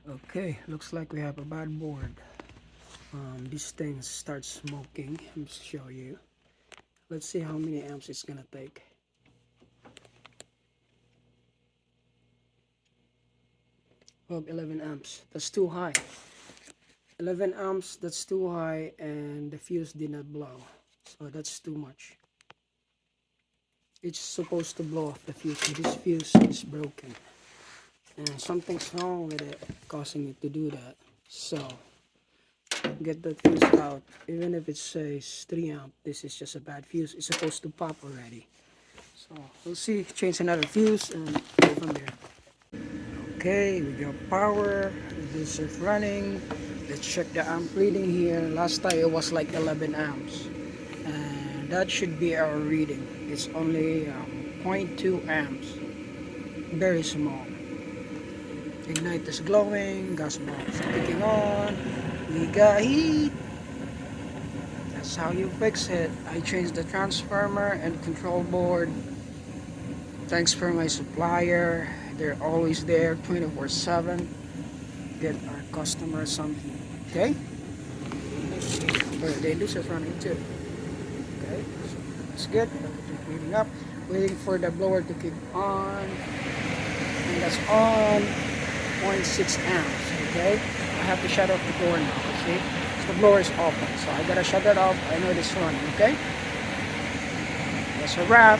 Okay, looks like we have a bad board. This thing starts smoking. Let me show you. Let's see how many amps it's gonna take. Oh, 11 amps. That's too high. 11 amps, that's too high, and the fuse did not blow. So that's too much. It's supposed to blow off the fuse, but this fuse is broken. And something's wrong with it, causing it to do that. So, get the fuse out. Even if it says 3 amp, this is just a bad fuse. It's supposed to pop already. So, we'll see. Change another fuse and go from there. Okay, we got power. This is running. Let's check the amp reading here. Last time it was like 11 amps. And that should be our reading. It's only 0.2 amps. Very small. Ignite is glowing. Gas bulb is clicking on. We got heat. That's how you fix it. I changed the transformer and control board. Thanks for my supplier. They're always there 24/7. Get our customers something. Okay? But the inducer's running too. Okay? So that's good. Heating up. Waiting for the blower to kick on. And that's on 0.6 amps. Okay? I have to shut off the door now. See? So the blower is open. So I gotta shut that off. I know it's running. Okay? That's a wrap.